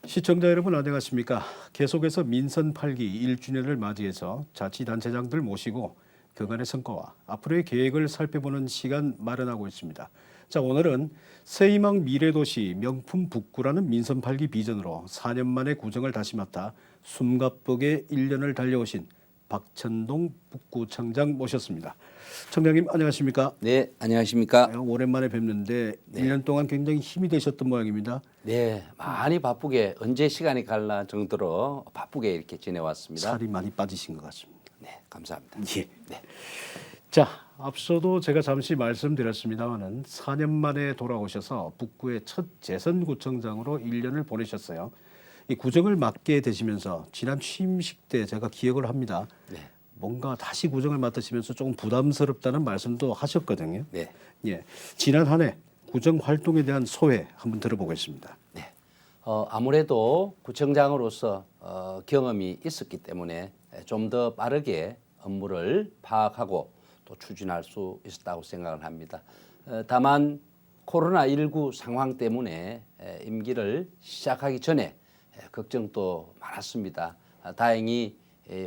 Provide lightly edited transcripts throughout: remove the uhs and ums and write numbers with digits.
시청자 여러분 안녕하십니까? 계속해서 민선 8기 1주년을 맞이해서 자치단체장들 모시고 그간의 성과와 앞으로의 계획을 살펴보는 시간 마련하고 있습니다. 자, 오늘은 새희망 미래도시 명품 북구라는 민선 8기 비전으로 4년 만에 구정을 다시 맡아 숨가쁘게 1년을 달려오신 박천동 북구청장 모셨습니다. 청장님 안녕하십니까? 네, 안녕하십니까? 오랜만에 뵙는데 1년 동안 굉장히 힘이 되셨던 모양입니다. 네, 많이 바쁘게 언제 시간이 갈라 정도로 바쁘게 이렇게 지내왔습니다. 살이 많이 빠지신 것 같습니다. 네, 감사합니다. 예. 네. 자, 앞서도 제가 잠시 말씀드렸습니다마는 4년 만에 돌아오셔서 북구의 첫 재선구청장으로 1년을 보내셨어요. 이 구정을 맡게 되시면서 지난 취임식 때 제가 기억을 합니다. 네. 뭔가 다시 구정을 맡으시면서 조금 부담스럽다는 말씀도 하셨거든요. 네. 예. 지난 한 해 구정 활동에 대한 소회 한번 들어보겠습니다. 네. 아무래도 구청장으로서 경험이 있었기 때문에 좀 더 빠르게 업무를 파악하고 또 추진할 수 있었다고 생각을 합니다. 다만 코로나19 상황 때문에 임기를 시작하기 전에 걱정도 많았습니다. 다행히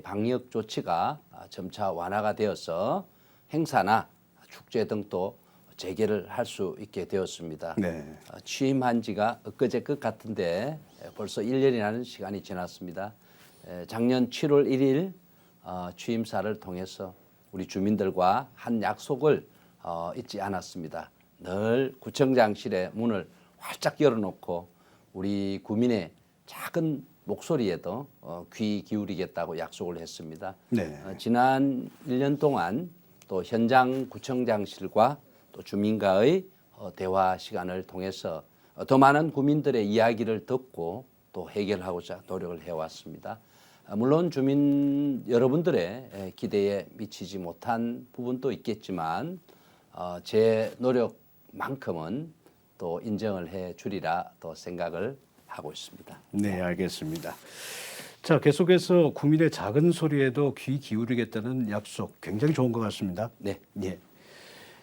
방역 조치가 점차 완화가 되어서 행사나 축제 등도 재개를 할 수 있게 되었습니다. 네. 취임한 지가 엊그제 것 같은데 벌써 1년이라는 시간이 지났습니다. 작년 7월 1일 취임사를 통해서 우리 주민들과 한 약속을 잊지 않았습니다. 늘 구청장실의 문을 활짝 열어놓고 우리 구민의 작은 목소리에도 귀 기울이겠다고 약속을 했습니다. 네. 지난 1년 동안 또 현장 구청장실과 또 주민과의 대화 시간을 통해서 더 많은 구민들의 이야기를 듣고 또 해결하고자 노력을 해왔습니다. 물론 주민 여러분들의 기대에 미치지 못한 부분도 있겠지만 제 노력만큼은 또 인정을 해 주리라 또 생각을 하고 있습니다. 네, 알겠습니다. 자, 계속해서 국민의 작은 소리에도 귀 기울이겠다는 약속 굉장히 좋은 것 같습니다. 네. 예.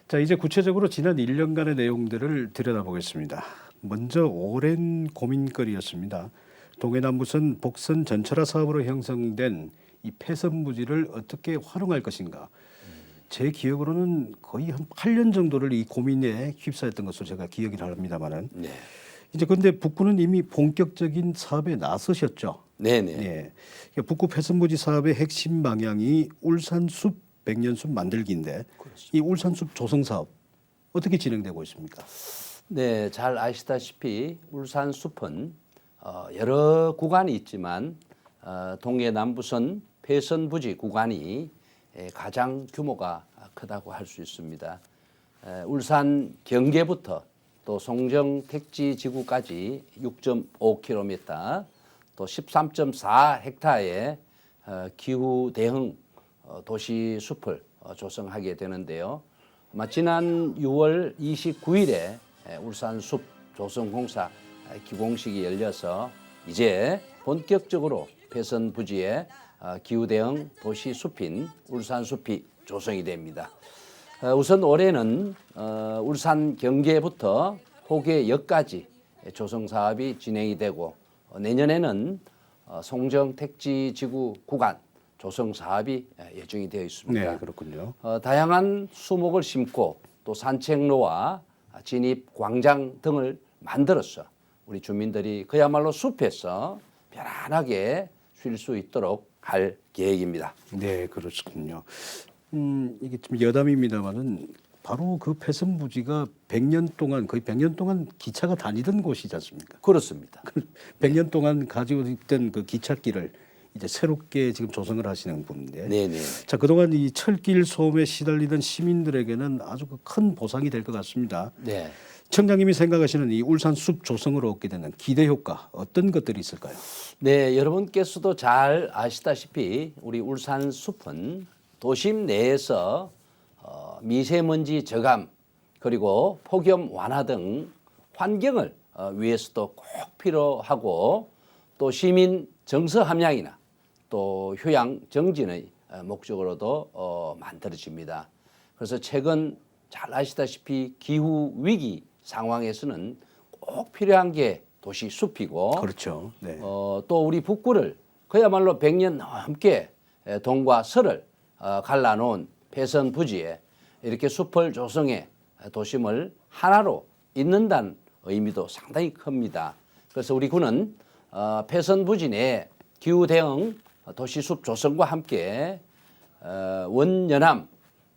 자, 이제 구체적으로 지난 1년간의 내용들을 들여다보겠습니다. 먼저 오랜 고민거리였습니다. 동해남부선 복선 전철화 사업으로 형성된 이 폐선 부지를 어떻게 활용할 것인가. 제 기억으로는 거의 한 8년 정도를 이 고민에 휩싸였던 것으로 제가 기억이 합니다만은. 네. 이제 근데 북구는 이미 본격적인 사업에 나서셨죠. 네네. 예. 그러니까 북구 폐선부지 사업의 핵심 방향이 울산숲 백년숲 만들기인데 이 울산숲 조성 사업 어떻게 진행되고 있습니까? 네, 잘 아시다시피 울산숲은 여러 구간이 있지만 동해남부선 폐선부지 구간이 가장 규모가 크다고 할 수 있습니다. 울산 경계부터 또 송정 택지 지구까지 6.5km 또 13.4 헥타르의 기후 대응 도시 숲을 조성하게 되는데요. 지난 6월 29일에 울산 숲 조성 공사 기공식이 열려서 이제 본격적으로 폐선 부지의 기후 대응 도시 숲인 울산 숲이 조성이 됩니다. 우선 올해는 울산 경계부터 호계역까지 조성 사업이 진행이 되고 내년에는 송정 택지 지구 구간 조성 사업이 예정이 되어 있습니다. 네, 그렇군요. 다양한 수목을 심고 또 산책로와 진입 광장 등을 만들어서 우리 주민들이 그야말로 숲에서 편안하게 쉴 수 있도록 할 계획입니다. 네, 그렇군요. 이게 좀 여담입니다만은 바로 그 폐선 부지가 100년 동안 거의 100년 동안 기차가 다니던 곳이지 않습니까? 그렇습니다. 100년 동안 가지고 있던 그 기찻길을 이제 새롭게 지금 조성을 하시는 분인데. 네네. 자, 그동안 이 철길 소음에 시달리던 시민들에게는 아주 큰 보상이 될 것 같습니다. 네. 청장님이 생각하시는 이 울산 숲 조성으로 얻게 되는 기대 효과 어떤 것들이 있을까요? 네, 여러분께서도 잘 아시다시피 우리 울산 숲은 도심 내에서 미세먼지 저감 그리고 폭염 완화 등 환경을 위해서도 꼭 필요하고 또 시민 정서 함양이나 또 효양 정진의 목적으로도 만들어집니다. 그래서 최근 잘 아시다시피 기후 위기 상황에서는 꼭 필요한 게 도시 숲이고 그렇죠. 네. 또 우리 북구를 그야말로 100년 넘게 동과 서를 갈라놓은 폐선 부지에 이렇게 숲을 조성해 도심을 하나로 잇는다는 의미도 상당히 큽니다. 그래서 우리 군은 폐선 부지 내 기후 대응 도시숲 조성과 함께 원연암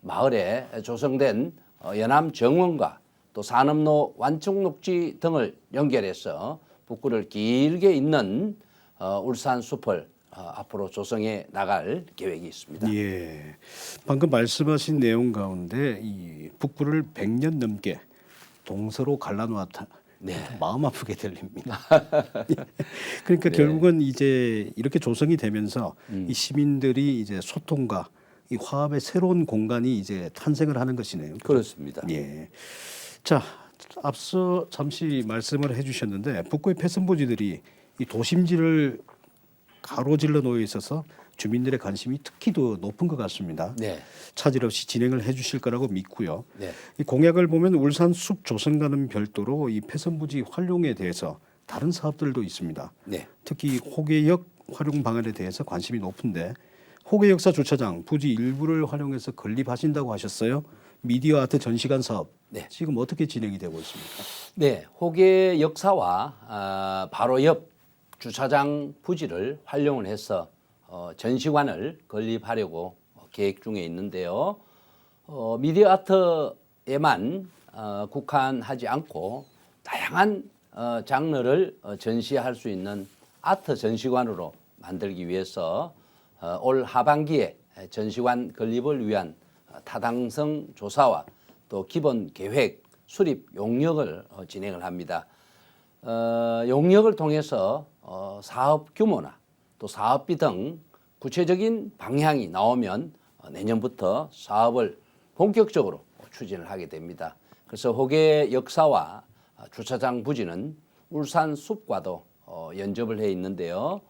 마을에 조성된 연암 정원과 또 산업로 완충 녹지 등을 연결해서 북구를 길게 잇는 울산 숲을 앞으로 조성해 나갈 계획이 있습니다. 예. 방금 말씀하신 내용 가운데 이 북부를 100년 넘게 동서로 갈라놓았다. 네. 마음 아프게 들립니다. 그러니까 결국은 이제 이렇게 조성이 되면서 이 시민들이 이제 소통과 이 화합의 새로운 공간이 이제 탄생을 하는 것이네요. 그렇습니다. 예. 자, 앞서 잠시 말씀을 해주셨는데 북구의 폐선부지들이 이 도심지를 가로질러 놓여 있어서 주민들의 관심이 특히 더 높은 것 같습니다. 네. 차질 없이 진행을 해주실 거라고 믿고요. 네. 이 공약을 보면 울산 숲 조성과는 별도로 이 폐선부지 활용에 대해서 다른 사업들도 있습니다. 네. 특히 호계역 활용 방안에 대해서 관심이 높은데 호계역사 주차장 부지 일부를 활용해서 건립하신다고 하셨어요. 미디어 아트 전시관 사업 네. 지금 어떻게 진행이 되고 있습니까? 네, 호계 역사와 바로 옆 주차장 부지를 활용을 해서 전시관을 건립하려고 계획 중에 있는데요. 미디어 아트에만 국한하지 않고 다양한 장르를 전시할 수 있는 아트 전시관으로 만들기 위해서 올 하반기에 전시관 건립을 위한 타당성 조사와 또 기본 계획, 수립 용역을 진행을 합니다. 용역을 통해서 사업 규모나 또 사업비 등 구체적인 방향이 나오면 내년부터 사업을 본격적으로 추진을 하게 됩니다. 그래서 호계 역사와 주차장 부지는 울산 숲과도 연접을 해 있는데요.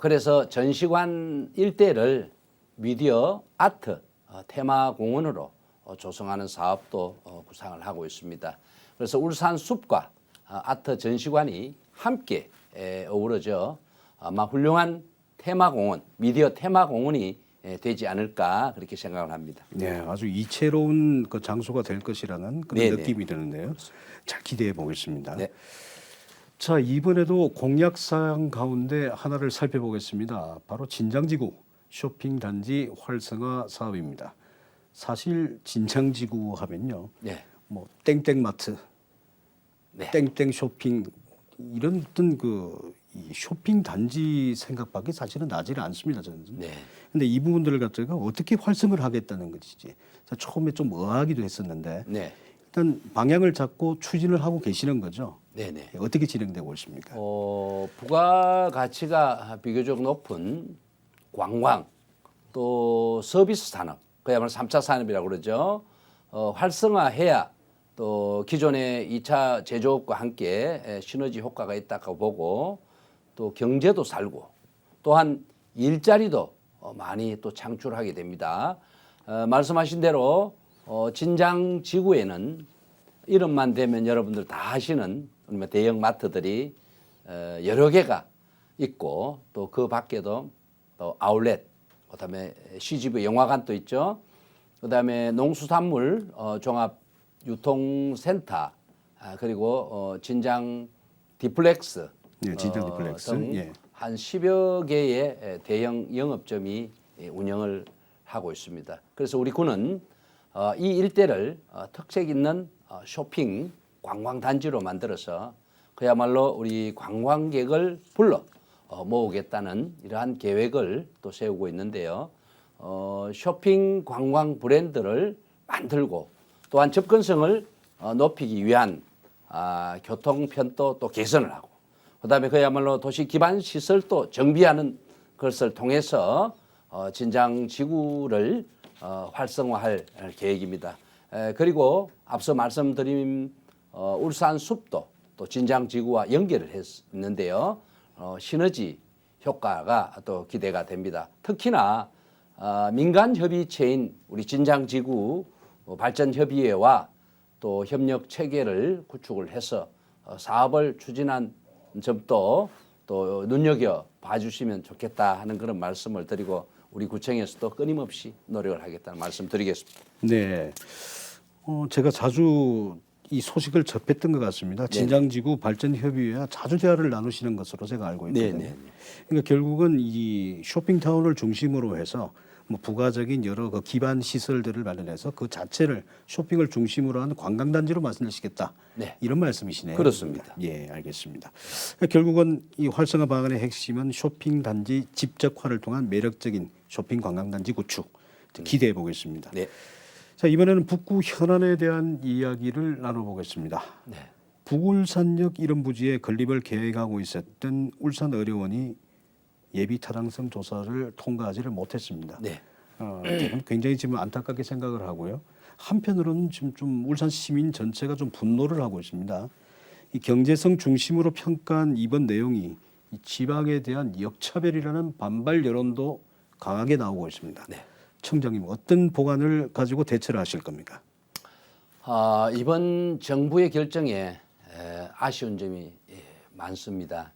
그래서 전시관 일대를 미디어 아트 테마 공원으로 조성하는 사업도 구상을 하고 있습니다. 그래서 울산 숲과 아트 전시관이 함께 어우러져 아마 훌륭한 테마공원, 미디어 테마공원이 되지 않을까 그렇게 생각을 합니다. 네, 아주 이채로운 그 장소가 될 것이라는 그런 네네. 느낌이 드는데요. 잘 기대해 보겠습니다. 네. 자, 이번에도 공약사항 가운데 하나를 살펴보겠습니다. 바로 진장지구 쇼핑 단지 활성화 사업입니다. 사실 진장지구 하면요, 네. 뭐 땡땡마트, 네. 땡땡 쇼핑 이런 어떤 이 쇼핑 단지 생각밖에 사실은 나지를 않습니다. 저는. 네. 근데 이 부분들을 갖다가 어떻게 활성을 하겠다는 것이지. 처음에 좀 의아하기도 했었는데 네. 일단 방향을 잡고 추진을 하고 계시는 거죠. 네네. 어떻게 진행되고 있습니까? 부가가치가 비교적 높은 관광 또 서비스 산업, 그야말로 3차 산업이라고 그러죠. 활성화해야 또 기존의 2차 제조업과 함께 시너지 효과가 있다고 보고 또 경제도 살고 또한 일자리도 많이 또 창출하게 됩니다. 말씀하신 대로 진장 지구에는 이름만 되면 여러분들 다 아시는 대형 마트들이 여러 개가 있고 또 그 밖에도 또 아울렛, 그다음에 CGV 영화관도 있죠. 그다음에 농수산물 종합 유통센터, 그리고 진장 디플렉스, 네, 진장 디플렉스. 등 예. 한 10여 개의 대형 영업점이 운영을 하고 있습니다. 그래서 우리 군은 이 일대를 특색 있는 쇼핑 관광단지로 만들어서 그야말로 우리 관광객을 불러 모으겠다는 이러한 계획을 또 세우고 있는데요. 쇼핑 관광 브랜드를 만들고 또한 접근성을 높이기 위한 교통 편도 또 개선을 하고 그다음에 그야말로 도시 기반 시설도 정비하는 것을 통해서 진장 지구를 활성화할 계획입니다. 그리고 앞서 말씀드린 울산 숲도 또 진장 지구와 연결을 했는데요. 시너지 효과가 또 기대가 됩니다. 특히나 민간 협의체인 우리 진장 지구 발전 협의회와 또 협력 체계를 구축을 해서 사업을 추진한 점도 또 눈여겨 봐주시면 좋겠다 하는 그런 말씀을 드리고 우리 구청에서도 끊임없이 노력을 하겠다는 말씀 드리겠습니다. 네. 제가 자주 이 소식을 접했던 것 같습니다. 진장지구 발전협의회와 자주 대화를 나누시는 것으로 제가 알고 있거든요. 네네. 그러니까 결국은 이 쇼핑타운을 중심으로 해서 뭐 부가적인 여러 그 기반 시설들을 마련해서 그 자체를 쇼핑을 중심으로 한 관광단지로 만들시겠다. 네. 이런 말씀이시네요. 그렇습니다. 예, 알겠습니다. 그러니까 결국은 이 활성화 방안의 핵심은 쇼핑단지 집적화를 통한 매력적인 쇼핑 관광단지 구축. 기대해 보겠습니다. 네. 자, 이번에는 북구 현안에 대한 이야기를 나눠보겠습니다. 네. 북울산역 이런 부지에 건립을 계획하고 있었던 울산의료원이 예비 타당성 조사를 통과하지를 못했습니다. 네. 저는 굉장히 지금 안타깝게 생각을 하고요. 한편으로는 지금 좀 울산 시민 전체가 좀 분노를 하고 있습니다. 이 경제성 중심으로 평가한 이번 내용이 이 지방에 대한 역차별이라는 반발 여론도 강하게 나오고 있습니다. 네. 청장님 어떤 보관을 가지고 대처를 하실 겁니까? 이번 정부의 결정에 아쉬운 점이 많습니다.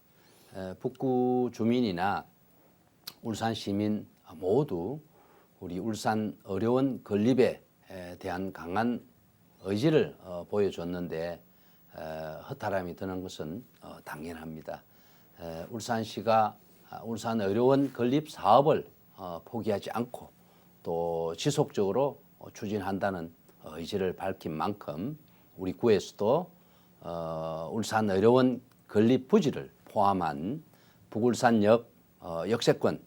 북구 주민이나 울산 시민 모두 우리 울산 의료원 건립에 대한 강한 의지를 보여줬는데 허탈함이 드는 것은 당연합니다. 울산시가 울산 의료원 건립 사업을 포기하지 않고 또 지속적으로 추진한다는 의지를 밝힌 만큼 우리 구에서도 울산 의료원 건립 부지를 포함한 북울산역 역세권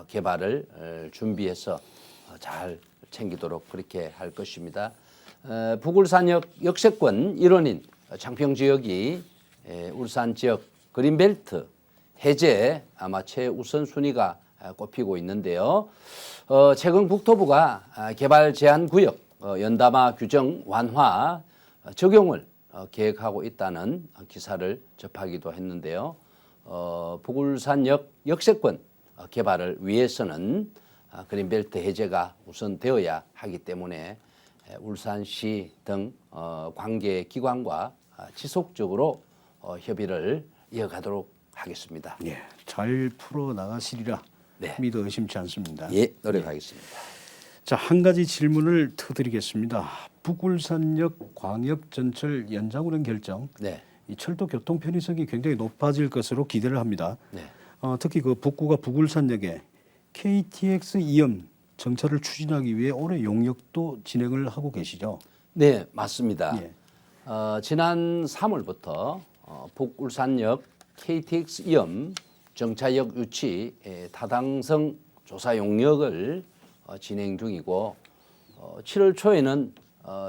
개발을 준비해서 잘 챙기도록 그렇게 할 것입니다. 북울산역 역세권 일원인 창평 지역이 울산 지역 그린벨트 해제 아마 최우선 순위가 꼽히고 있는데요. 최근 국토부가 개발 제한 구역 연담화 규정 완화 적용을 계획하고 있다는 기사를 접하기도 했는데요. 북울산역 역세권 개발을 위해서는 그린벨트 해제가 우선되어야 하기 때문에 울산시 등 관계 기관과 지속적으로 협의를 이어가도록 하겠습니다. 예, 잘 풀어 나가시리라 네. 믿어 의심치 않습니다. 예, 노력하겠습니다. 자, 한 가지 질문을 터드리겠습니다. 북울산역 광역전철 연장 운행 결정, 네. 이 철도 교통 편의성이 굉장히 높아질 것으로 기대를 합니다. 네. 특히 그 북구가 북울산역에 KTX 이염 정차를 추진하기 위해 올해 용역도 진행을 하고 계시죠. 네, 맞습니다. 예. 지난 3월부터 북울산역 KTX 이염 정차역 유치 타당성 조사 용역을 진행 중이고 7월 초에는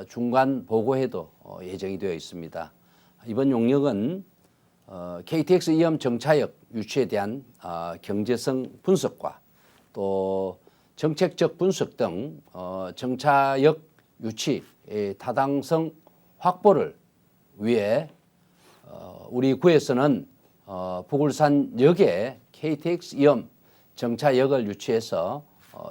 중간 보고회도 예정이 되어 있습니다. 이번 용역은 KTX 이염 정차역 유치에 대한 경제성 분석과 또 정책적 분석 등 정차역 유치 타당성 확보를 위해 우리 구에서는 북울산역에 KTX 이염 정차역을 유치해서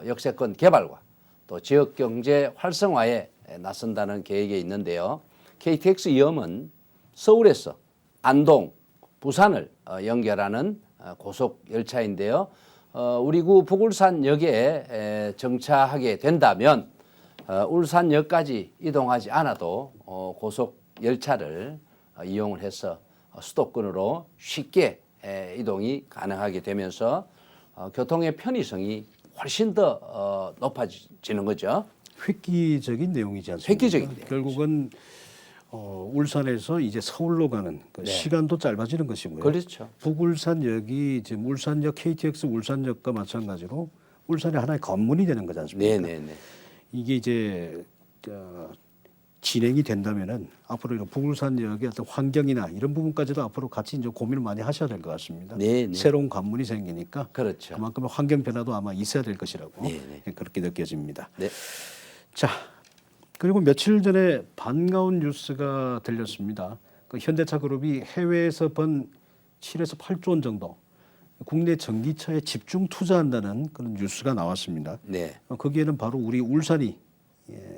역세권 개발과 또 지역 경제 활성화에 나선다는 계획에 있는데요. KTX 이염은 서울에서 안동, 부산을 연결하는 고속 열차인데요. 우리 구 북울산역에 정차하게 된다면 울산역까지 이동하지 않아도 고속 열차를 이용을 해서 수도권으로 쉽게 이동이 가능하게 되면서 교통의 편의성이 훨씬 더 높아지는 거죠. 획기적인 내용이지 않습니까? 획기적인 내용이죠. 결국은 울산에서 이제 서울로 가는 그 시간도 짧아지는 것이고요. 그렇죠. 북울산역이 지금 울산역 KTX 울산역과 마찬가지로 울산의 하나의 관문이 되는 거지 않습니까? 네네네. 이게 이제 진행이 된다면은 앞으로 이런 북울산역의 어떤 환경이나 이런 부분까지도 앞으로 같이 이제 고민을 많이 하셔야 될 것 같습니다. 네네. 새로운 관문이 생기니까 그렇죠. 그만큼 환경 변화도 아마 있어야 될 것이라고 네네. 그렇게 느껴집니다. 네. 자, 그리고 며칠 전에 반가운 뉴스가 들렸습니다. 그 현대차 그룹이 해외에서 번 7에서 8조 원 정도 국내 전기차에 집중 투자한다는 그런 뉴스가 나왔습니다. 네. 거기에는 바로 우리 울산이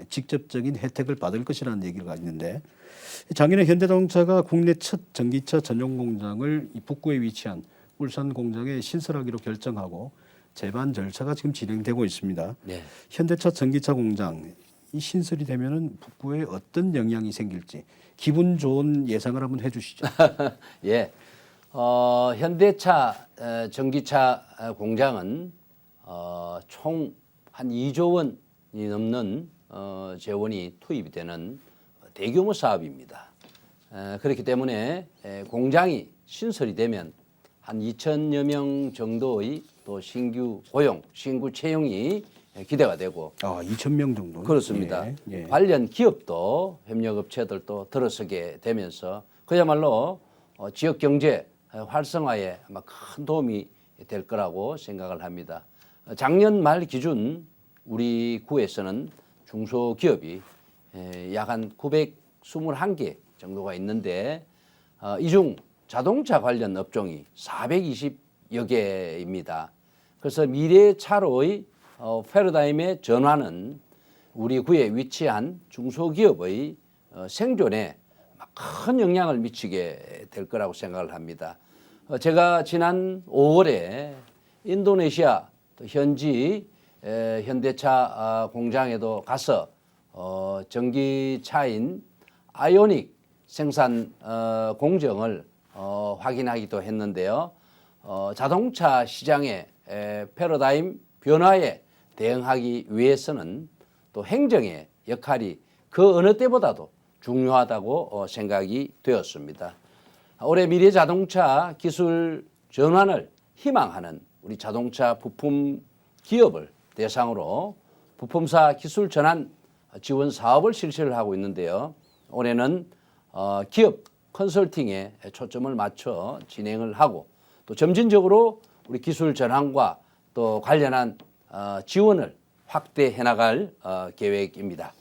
직접적인 혜택을 받을 것이라는 얘기가 있는데 작년에 현대자동차가 국내 첫 전기차 전용 공장을 이 북구에 위치한 울산 공장에 신설하기로 결정하고 제반 절차가 지금 진행되고 있습니다. 네. 현대차 전기차 공장 이 신설이 되면은 북구에 어떤 영향이 생길지 기분 좋은 예상을 한번 해주시죠. 예. 현대차 전기차 공장은 총 한 2조 원이 넘는 재원이 투입이 되는 대규모 사업입니다. 그렇기 때문에 공장이 신설이 되면 한 2천여 명 정도의 또 신규 고용, 신규 채용이 기대가 되고 2,000명 정도. 그렇습니다. 예. 관련 기업도 협력업체들도 들어서게 되면서 그야말로 지역 경제 활성화에 아마 큰 도움이 될 거라고 생각을 합니다. 작년 말 기준 우리 구에서는 중소기업이 약 한 921개 정도가 있는데 이 중 자동차 관련 업종이 420여 개입니다. 그래서 미래 차로의 패러다임의 전환은 우리 구에 위치한 중소기업의 생존에 큰 영향을 미치게 될 거라고 생각을 합니다. 제가 지난 5월에 인도네시아 현지 현대차 공장에도 가서 전기차인 아이오닉 생산 공정을 확인하기도 했는데요. 자동차 시장의 패러다임 변화에 대응하기 위해서는 또 행정의 역할이 그 어느 때보다도 중요하다고 생각이 되었습니다. 올해 미래 자동차 기술 전환을 희망하는 우리 자동차 부품 기업을 대상으로 부품사 기술 전환 지원 사업을 실시를 하고 있는데요. 올해는 기업 컨설팅에 초점을 맞춰 진행을 하고 또 점진적으로 우리 기술 전환과 또 관련한 지원을 확대해 나갈 계획입니다.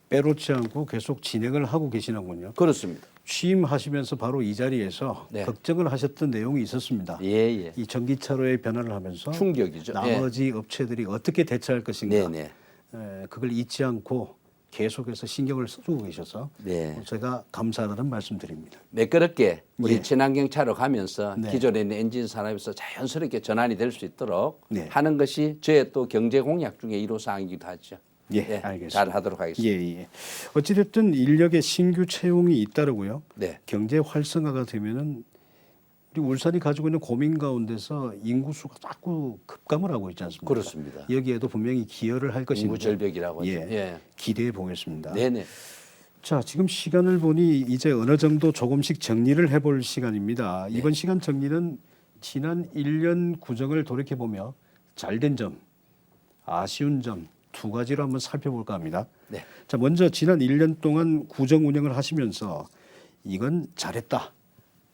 빼놓지 않고 계속 진행을 하고 계시는군요. 그렇습니다. 취임하시면서 바로 이 자리에서 네. 걱정을 하셨던 내용이 있었습니다. 예. 이 전기차로의 변화를 하면서 충격이죠. 나머지 업체들이 어떻게 대처할 것인가. 네네. 그걸 잊지 않고 계속해서 신경을 쓰고 계셔서 네. 제가 감사하다는 말씀드립니다. 매끄럽게 우리 예. 친환경 차로 가면서 네. 기존에 있는 엔진 산업에서 자연스럽게 전환이 될 수 있도록 네. 하는 것이 저의 또 경제 공약 중에 1호 사항이기도 하죠. 예, 네, 알겠습니다. 잘 하도록 하겠습니다. 예. 어찌됐든 인력의 신규 채용이 잇따르고요. 네. 경제 활성화가 되면은 우리 울산이 가지고 있는 고민 가운데서 인구수가 자꾸 급감을 하고 있지 않습니까? 그렇습니다. 여기에도 분명히 기여를 할 것인데 인구 절벽이라고 하죠. 예, 기대해 보겠습니다. 네네. 자, 지금 시간을 보니 이제 어느 정도 조금씩 정리를 해볼 시간입니다. 이번 시간 정리는 지난 1년 구정을 돌이켜보며 잘된 점, 아쉬운 점 두 가지로 한번 살펴볼까 합니다. 네. 자, 먼저 지난 1년 동안 구정 운영을 하시면서 이건 잘했다.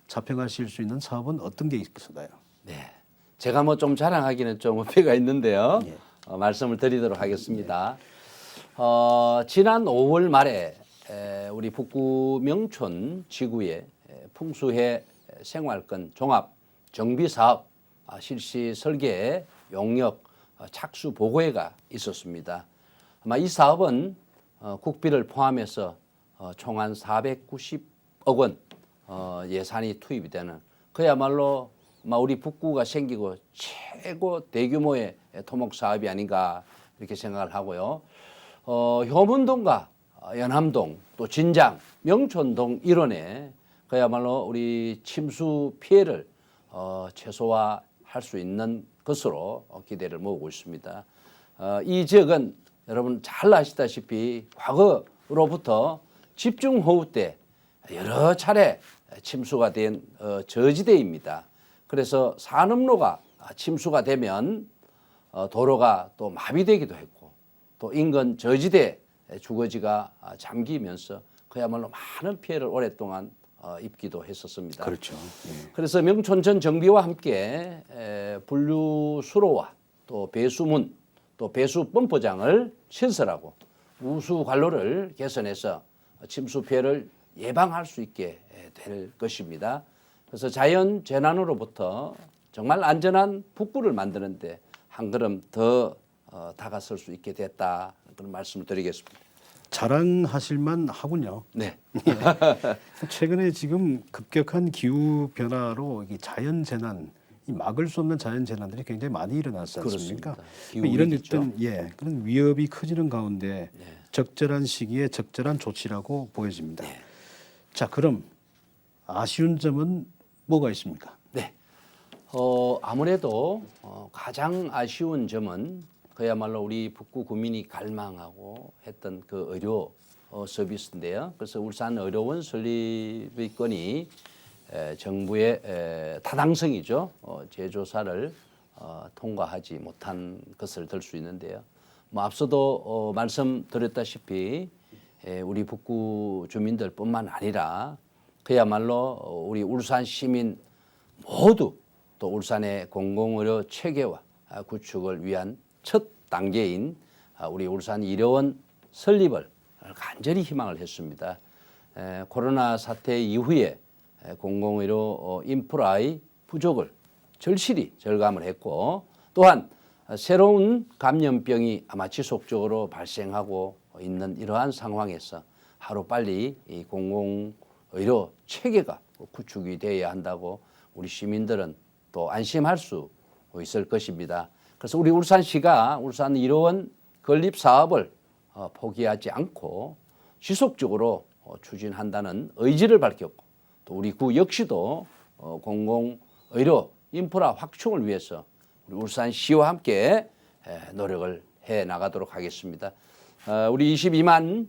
자평하실 수 있는 사업은 어떤 게 있을까요? 네. 제가 뭐 좀 자랑하기는 좀 어폐가 있는데요. 예. 말씀을 드리도록 하겠습니다. 지난 5월 말에 우리 북구 명촌 지구에 풍수해 생활권 종합 정비 사업 실시 설계 용역 착수 보고회가 있었습니다. 아마 이 사업은 국비를 포함해서 총 한 490억 원 예산이 투입이 되는 그야말로 우리 북구가 생기고 최고 대규모의 토목 사업이 아닌가 이렇게 생각을 하고요. 효문동과 연암동 또 진장, 명촌동 일원에 그야말로 우리 침수 피해를 최소화할 수 있는 것으로 기대를 모으고 있습니다. 이 지역은 여러분 잘 아시다시피 과거로부터 집중호우 때 여러 차례 침수가 된 저지대입니다. 그래서 산업로가 침수가 되면 도로가 또 마비되기도 했고 또 인근 저지대 주거지가 잠기면서 그야말로 많은 피해를 오랫동안 입기도 했었습니다. 그렇죠. 예. 그래서 명촌전 정비와 함께 분류 수로와 또 배수문 또 배수 펌프장을 신설하고 우수 관로를 개선해서 침수 피해를 예방할 수 있게 될 것입니다. 그래서 자연 재난으로부터 정말 안전한 북구를 만드는데 한 걸음 더 다가설 수 있게 됐다 그런 말씀을 드리겠습니다. 자랑하실만 하군요. 네, 최근에 지금 급격한 기후 변화로 이 자연 재난, 이 막을 수 없는 자연 재난들이 굉장히 많이 일어났지 않습니까? 그렇습니다. 기후 이런 위기죠. 어떤 그런 위협이 커지는 가운데 네. 적절한 시기에 적절한 조치라고 보여집니다. 네. 자, 그럼 아쉬운 점은 뭐가 있습니까? 네. 아무래도 가장 아쉬운 점은 그야말로 우리 북구 구민이 갈망하고 했던 그 의료 서비스인데요. 그래서 울산 의료원 설립의 건이 정부의 타당성이죠. 재조사를 통과하지 못한 것을 들 수 있는데요. 뭐 앞서도 말씀드렸다시피 우리 북구 주민들뿐만 아니라 그야말로 우리 울산 시민 모두 또 울산의 공공의료 체계와 구축을 위한 첫 단계인 우리 울산 의료원 설립을 간절히 희망을 했습니다. 코로나 사태 이후에 공공의료 인프라의 부족을 절실히 절감을 했고 또한 새로운 감염병이 아마 지속적으로 발생하고 있는 이러한 상황에서 하루빨리 이 공공의료 체계가 구축이 되어야 한다고 우리 시민들은 또 안심할 수 있을 것입니다. 그래서 우리 울산시가 울산 의료원 건립 사업을 포기하지 않고 지속적으로 추진한다는 의지를 밝혔고 또 우리 구 역시도 공공의료 인프라 확충을 위해서 우리 울산시와 함께 노력을 해 나가도록 하겠습니다. 우리 22만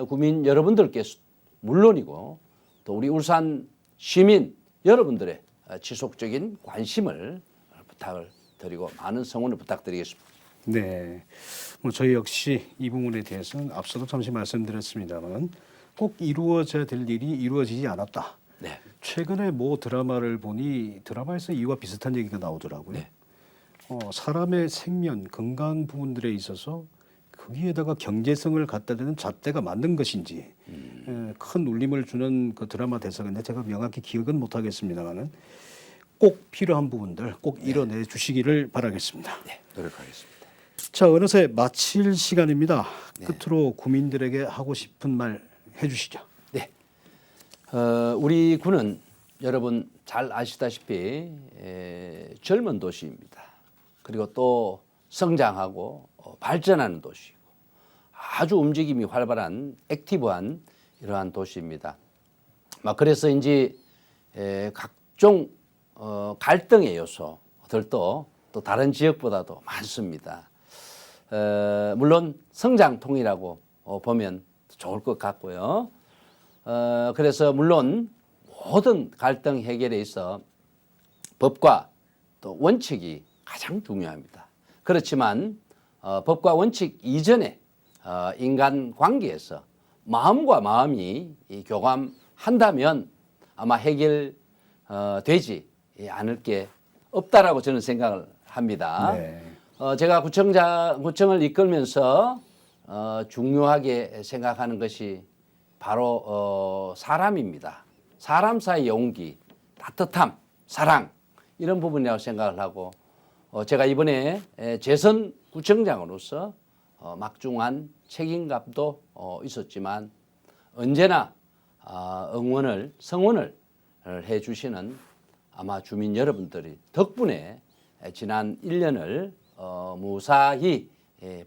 구민 여러분들께서 물론이고 또 우리 울산 시민 여러분들의 지속적인 관심을 부탁을 드리고 많은 성원을 부탁드리겠습니다. 네, 뭐 저희 역시 이 부분에 대해서는 앞서도 잠시 말씀드렸습니다만 꼭 이루어져야 될 일이 이루어지지 않았다. 네. 최근에 모 드라마를 보니 드라마에서 이와 비슷한 얘기가 나오더라고요. 네. 사람의 생명, 건강 부분들에 있어서 거기에다가 경제성을 갖다 대는 잣대가 맞는 것인지 큰 울림을 주는 그 드라마 대사인데 제가 명확히 기억은 못하겠습니다만은 꼭 필요한 부분들 꼭 이뤄내 주시기를 바라겠습니다. 네, 노력하겠습니다. 자, 어느새 마칠 시간입니다. 네. 끝으로 구민들에게 하고 싶은 말 해주시죠. 네. 우리 구는 여러분 잘 아시다시피 젊은 도시입니다. 그리고 또 성장하고 발전하는 도시고 아주 움직임이 활발한 액티브한 이러한 도시입니다. 그래서인지 각종 갈등의 요소들도 또 다른 지역보다도 많습니다. 물론 성장통이라고 보면 좋을 것 같고요. 그래서 물론 모든 갈등 해결에 있어 법과 또 원칙이 가장 중요합니다. 그렇지만 법과 원칙 이전에 인간 관계에서 마음과 마음이 교감한다면 아마 해결되지 않을 게 없다라고 저는 생각을 합니다. 네. 제가 구청을 이끌면서 중요하게 생각하는 것이 바로 사람입니다. 사람 사이의 온기, 따뜻함, 사랑 이런 부분이라고 생각을 하고 제가 이번에 재선 구청장으로서 막중한 책임감도 있었지만 언제나 성원을 해주시는 아마 주민 여러분들이 덕분에 지난 1년을 무사히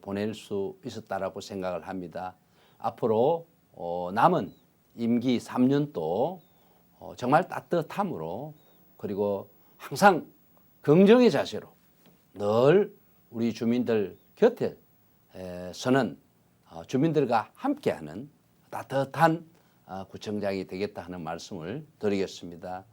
보낼 수 있었다라고 생각을 합니다. 앞으로 남은 임기 3년도 정말 따뜻함으로 그리고 항상 긍정의 자세로 늘 우리 주민들 곁에 서는 주민들과 함께하는 따뜻한 구청장이 되겠다 하는 말씀을 드리겠습니다.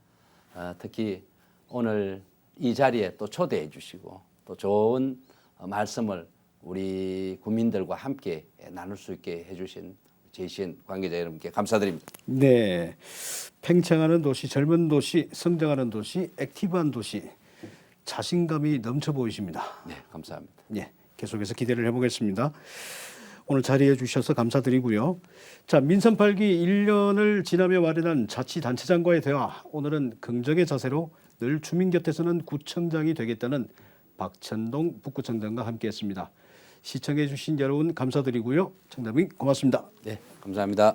특히 오늘 이 자리에 또 초대해 주시고 또 좋은 말씀을 우리 국민들과 함께 나눌 수 있게 해주신 JCN 관계자 여러분께 감사드립니다. 네, 팽창하는 도시, 젊은 도시, 성장하는 도시, 액티브한 도시, 자신감이 넘쳐 보이십니다. 네, 감사합니다. 예, 계속해서 기대를 해보겠습니다. 오늘 자리해 주셔서 감사드리고요. 자, 민선 8기 1년을 지나며 마련한 자치단체장과의 대화. 오늘은 긍정의 자세로 늘 주민 곁에서는 구청장이 되겠다는 박천동 북구청장과 함께했습니다. 시청해 주신 여러분 감사드리고요. 청담님 고맙습니다. 네, 감사합니다.